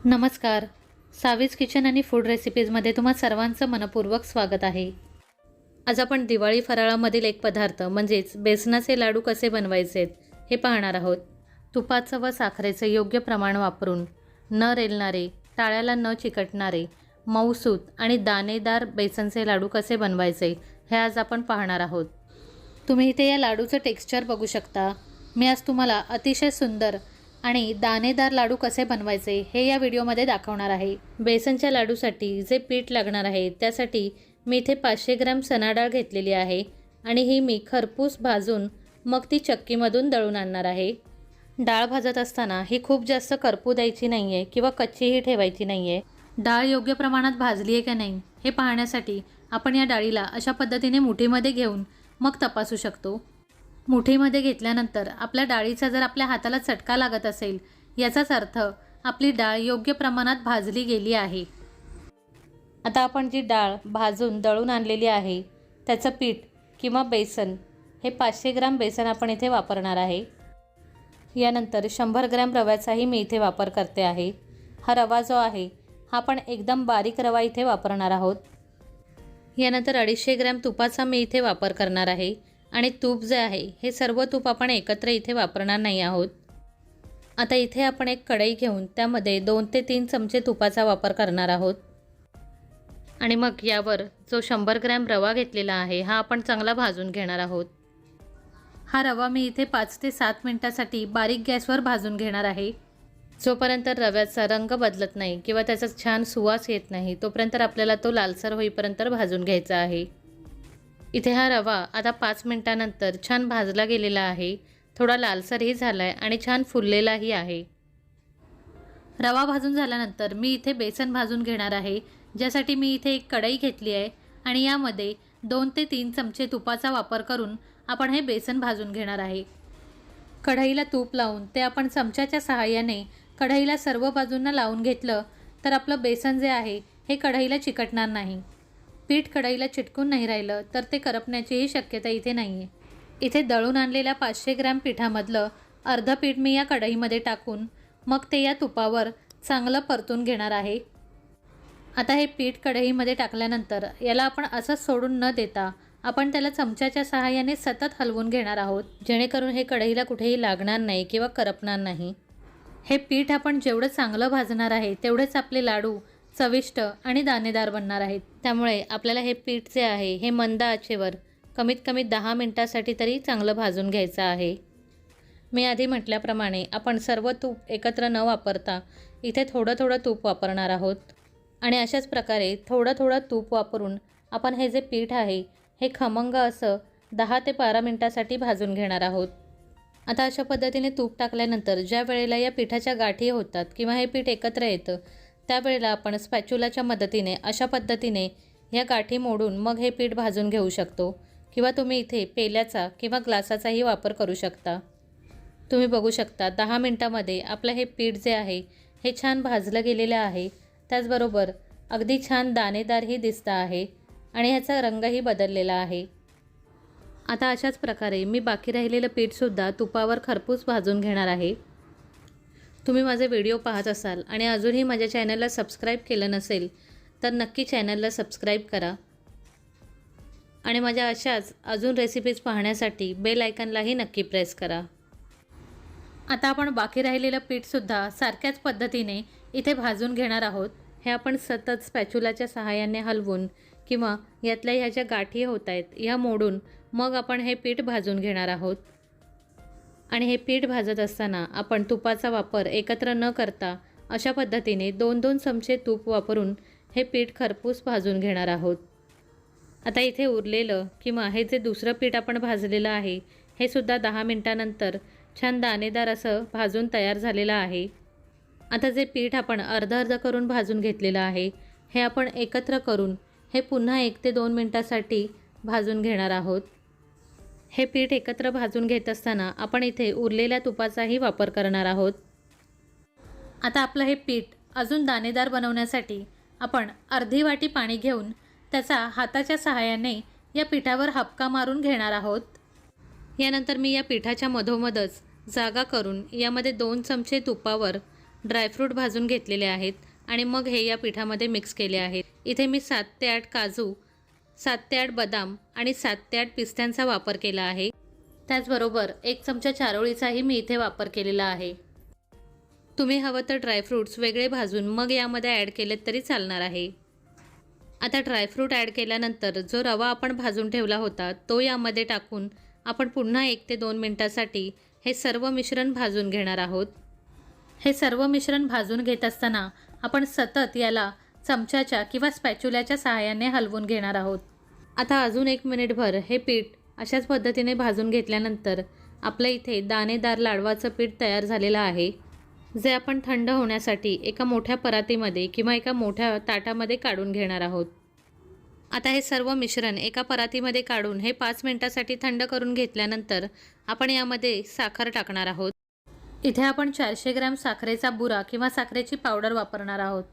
नमस्कार. सावीज किचन आणि फूड रेसिपीजमध्ये तुम्हा सर्वांचं मनपूर्वक स्वागत आहे. आज आपण दिवाळी फराळामधील एक पदार्थ म्हणजेच बेसनाचे लाडू कसे बनवायचे हे पाहणार आहोत. तुपाचं व साखरेचं योग्य प्रमाण वापरून न रेलणारे, टाळ्याला न चिकटणारे, मऊसूत आणि दाणेदार बेसनचे लाडू कसे बनवायचे हे आज आपण पाहणार आहोत. तुम्ही इथे या लाडूचं टेक्स्चर बघू शकता. मी आज तुम्हाला अतिशय सुंदर आणि दाणेदार लाडू कसे बनवायचे हे या व्हिडिओमध्ये दाखवणार आहे. बेसनच्या लाडूसाठी जे पीठ लागणार आहे त्यासाठी मी इथे 500 ग्रॅम चणा डाळ घेतलेली आहे आणि ही मी खरपूस भाजून मग ती चक्कीमधून दळून आणणार आहे. डाळ भाजत असताना ही खूप जास्त करपू द्यायची नाही आहे किंवा कच्चीही ठेवायची नाही आहे. डाळ योग्य प्रमाणात भाजली आहे का नाही हे पाहण्यासाठी आपण या डाळीला अशा पद्धतीने मुठीमध्ये घेऊन मग तपासू शकतो. मुठीमध्ये घेतल्यानंतर आपल्या डाळीचा जर आपल्या हाताला चटका लागत असेल याचाच अर्थ आपली डाळ योग्य प्रमाणात भाजली गेली आहे. आता आपण जी डाळ भाजून दळून आणलेली आहे त्याचं पीठ किंवा बेसन हे 500 ग्रॅम बेसन आपण इथे वापरणार आहे. यानंतर 100 ग्रॅम रव्याचाही मी इथे वापर करते आहे. हा रवा जो आहे हा आपण एकदम बारीक रवा इथे वापरणार आहोत. यानंतर 250 ग्रॅम तुपाचा मी इथे वापर करणार आहे आणि तूप जे आहे हे सर्व तूप आपण एकत्र इथे वापरणार नाही आहोत. आता इथे आपण एक कढई घेऊन त्यामध्ये 2 ते 3 चमचे तुपाचा वापर करणार आहोत आणि मग यावर जो 100 ग्रॅम रवा घेतलेला आहे हा आपण चांगला भाजून घेणार आहोत. हा रवा मी इथे 5 ते 7 मिनिटासाठी बारीक गॅसवर भाजून घेणार आहे. जोपर्यंत रव्याचा रंग बदलत नाही किंवा त्याचा छान सुवास येत नाही तोपर्यंत आपल्याला तो लालसर होईपर्यंत भाजून घ्यायचा आहे. इथे हा रवा आता 5 मिनिटानंतर छान भाजला गेलेला आहे. थोडा लालसरही झाला आहे आणि छान फुललेलाही आहे. रवा भाजून झाल्यानंतर मी इथे बेसन भाजून घेणार आहे, ज्यासाठी मी इथे एक कढई घेतली आहे आणि यामध्ये 2 ते 3 चमचे तुपाचा वापर करून आपण हे बेसन भाजून घेणार आहे. कढईला तूप लावून ते आपण चमच्याच्या सहाय्याने कढईला सर्व बाजूंना लावून घेतलं तर आपलं बेसन जे आहे हे कढईला चिकटणार नाही. पीठ कढईला चिटकून नाही राहिलं तर ते करपण्याचीही शक्यता इथे नाही आहे. इथे दळून आणलेल्या 500 ग्रॅम पिठामधलं अर्धं पीठ मी या कढईमध्ये टाकून मग ते या तुपावर चांगलं परतून घेणार आहे. आता हे पीठ कढईमध्ये टाकल्यानंतर याला आपण असंच सोडून न देता आपण त्याला चमच्याच्या सहाय्याने सतत हलवून घेणार आहोत, जेणेकरून हे कढईला कुठेही लागणार नाही किंवा करपणार नाही. हे पीठ आपण जेवढं चांगलं भाजणार आहे तेवढेच आपले लाडू चविष्ट आणि दाणेदार बनणार आहेत. त्यामुळे आपल्याला हे पीठ जे आहे हे मंद आचेवर कमीत कमी 10 मिनिटासाठी तरी चांगलं भाजून घ्यायचं आहे. मी आधी म्हटल्याप्रमाणे आपण सर्व तूप एकत्र न वापरता इथे थोडं थोडं तूप वापरणार आहोत आणि अशाच प्रकारे थोडं थोडं तूप वापरून आपण हे जे पीठ आहे हे खमंग असं 10 ते 12 मिनिटासाठी भाजून घेणार आहोत. आता अशा पद्धतीने तूप टाकल्यानंतर ज्या वेळेला या पिठाच्या गाठी होतात किंवा हे पीठ एकत्र येतं त्यावेळेला आपण स्पॅच्युलाच्या मदतीने अशा पद्धतीने या गाठी मोडून मग हे पीठ भाजून घेऊ शकतो किंवा तुम्ही इथे पेल्याचा किंवा ग्लासाचाही वापर करू शकता. तुम्ही बघू शकता 10 मिनिटामध्ये आपलं हे पीठ जे आहे हे छान भाजलं गेलेलं आहे. त्याचबरोबर अगदी छान दाणेदारही दिसतं आहे आणि ह्याचा रंगही बदललेला आहे. आता अशाच प्रकारे मी बाकी राहिलेलं पीठसुद्धा तुपावर खरपूस भाजून घेणार आहे. तुम्ही माझे व्हिडिओ पाहत असाल आणि अजूनही माझ्या चॅनलला सबस्क्राईब केलं नसेल तर नक्की चॅनलला सबस्क्राईब करा आणि माझ्या अशाच अजून रेसिपीज पाहण्यासाठी बेल आयकॉनलाही नक्की प्रेस करा. आता आपण बाकी राहिलेलं पीठसुद्धा सारख्याच पद्धतीने इथे भाजून घेणार आहोत. हे आपण सतत स्पॅच्युलाच्या सहाय्याने हलवून किंवा यातल्या ह्या ज्या गाठी होत आहेत ह्या मोडून मग आपण हे पीठ भाजून घेणार आहोत. आणि हे पीठ भाजत असताना आपण तुपाचा वापर एकत्र न करता अशा पद्धतीने 2-2 चमचे तूप वापरून हे पीठ खरपूस भाजून घेणार आहोत. आता इथे उरलेलं किंवा हे जे दुसरं पीठ आपण भाजलेलं आहे हे सुद्धा 10 मिनिटानंतर छान दाणेदार असं भाजून तयार झालेलं आहे. आता जे पीठ आपण अर्ध करून भाजून घेतलेलं आहे हे आपण एकत्र करून हे पुन्हा 1 ते 2 मिनिटासाठी भाजून घेणार आहोत. हे पीठ एकत्र भाजून घेत असताना आपण इथे उरलेल्या तुपाचाही वापर करणार आहोत. आता आपलं हे पीठ अजून दाणेदार बनवण्यासाठी आपण अर्धी वाटी पाणी घेऊन त्याचा हाताच्या सहाय्याने या पिठावर हपका मारून घेणार आहोत. यानंतर मी या पिठाच्या मधोमधच जागा करून यामध्ये 2 चमचे तुपावर ड्रायफ्रूट भाजून घेतलेले आहेत आणि मग हे या पिठामध्ये मिक्स केले आहेत. इथे मी 7 ते 8 काजू, 7 ते 8 बदाम आणि 7 ते 8 पिस्त्यांचा वापर केला आहे. त्याचबरोबर 1 चमचा चारोळीचाही मी इथे वापर केलेला आहे. तुम्ही हवं तर ड्रायफ्रूट्स वेगळे भाजून मग यामध्ये ॲड केलेत तरी चालणार आहे. आता ड्रायफ्रूट ॲड केल्यानंतर जो रवा आपण भाजून ठेवला होता तो यामध्ये टाकून आपण पुन्हा 1 ते 2 मिनिटांसाठी हे सर्व मिश्रण भाजून घेणार आहोत. हे सर्व मिश्रण भाजून घेत असताना आपण सतत याला चमच्याच्या किंवा स्पॅच्युल्याच्या सहाय्याने हलवून घेणार आहोत. आता अजून 1 मिनिटभर हे पीठ अशाच पद्धतीने भाजून घेतल्यानंतर आपल्या इथे दाणेदार लाडवाचं पीठ तयार झालेलं आहे, जे आपण थंड होण्यासाठी एका मोठ्या परातीमध्ये किंवा एका मोठ्या ताटामध्ये काढून घेणार आहोत. आता हे सर्व मिश्रण एका परातीमध्ये काढून हे 5 मिनिटांसाठी थंड करून घेतल्यानंतर आपण यामध्ये साखर टाकणार आहोत. इथे आपण 400 ग्रॅम साखरेचा बुरा किंवा साखरेची पावडर वापरणार आहोत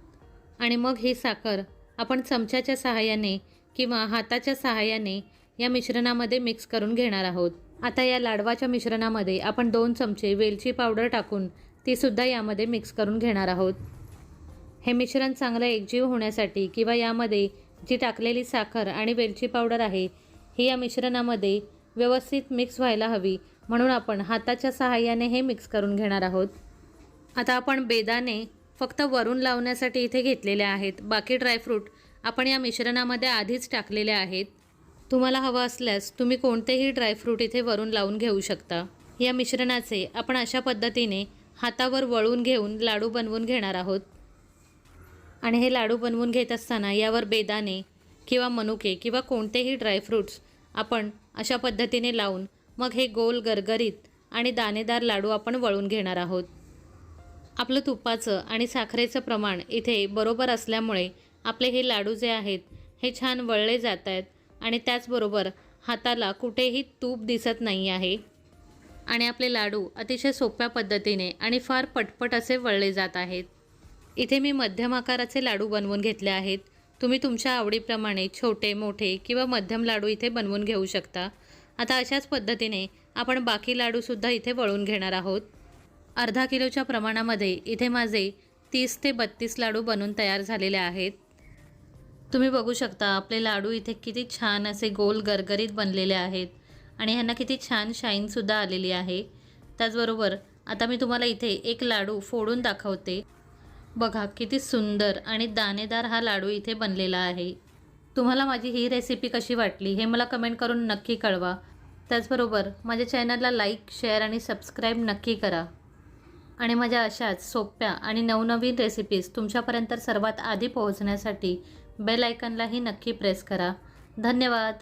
आणि मग ही साखर आपण चमच्याच्या सहाय्याने किंवा हाताच्या सहाय्याने या मिश्रणामध्ये मिक्स करून घेणार आहोत. आता या लाडवाच्या मिश्रणामध्ये आपण 2 चमचे वेलची पावडर टाकून तीसुद्धा यामध्ये मिक्स करून घेणार आहोत. हे मिश्रण चांगलं एकजीव होण्यासाठी किंवा यामध्ये जी टाकलेली साखर आणि वेलची पावडर आहे ही या मिश्रणामध्ये व्यवस्थित मिक्स व्हायला हवी, म्हणून आपण हाताच्या सहाय्याने हे मिक्स करून घेणार आहोत. आता आपण बेदाणे फक्त वरून लावण्यासाठी इथे घेतलेले आहेत. बाकी ड्रायफ्रूट आपण या मिश्रणामध्ये आधीच टाकलेले आहेत. तुम्हाला हवं असल्यास तुम्ही कोणतेही ड्रायफ्रूट इथे वरून लावून घेऊ शकता. या मिश्रणाचे आपण अशा पद्धतीने हातावर वळून घेऊन लाडू बनवून घेणार आहोत आणि हे लाडू बनवून घेत असताना यावर बेदाणे किंवा मनुके किंवा कोणतेही ड्रायफ्रूट्स आपण अशा पद्धतीने लावून मग हे गोल गरगरीत आणि दाणेदार लाडू आपण वळून घेणार आहोत. आपलं तुपाचं आणि साखरेचं प्रमाण इथे बरोबर असल्यामुळे आपले हे लाडू जे आहेत हे छान वळले जात आहेत आणि त्याचबरोबर हाताला कुठेही तूप दिसत नाही आहे आणि आपले लाडू अतिशय सोप्या पद्धतीने आणि फार पटपट असे वळले जात आहेत. इथे मी मध्यम आकाराचे लाडू बनवून घेतले आहेत. तुम्ही तुमच्या आवडीप्रमाणे छोटे, मोठे किंवा मध्यम लाडू इथे बनवून घेऊ शकता. आता अशाच पद्धतीने आपण बाकी लाडूसुद्धा इथे वळून घेणार आहोत. अर्धा किलोच्या प्रमाणामध्ये इथे माझे 30 ते 32 लाडू बनून तयार झालेले आहेत. तुम्ही बघू शकता आपले लाडू इथे किती छान असे गोल गरगरीत बनलेले आहेत आणि ह्यांना किती छान शाईनसुद्धा आलेली आहे. त्याचबरोबर आता मी तुम्हाला इथे एक लाडू फोडून दाखवते. बघा किती सुंदर आणि दाणेदार हा लाडू इथे बनलेला आहे. तुम्हाला माझी ही रेसिपी कशी वाटली हे मला कमेंट करून नक्की कळवा. त्याचबरोबर माझ्या चॅनलला लाईक, शेअर आणि सबस्क्राईब नक्की करा आणि माझ्या अशाच सोप्या आणि नवनवीन रेसिपीज तुमच्यापर्यंत सर्वात आधी पोहोचण्यासाठी बेल आयकॉनलाही नक्की प्रेस करा. धन्यवाद.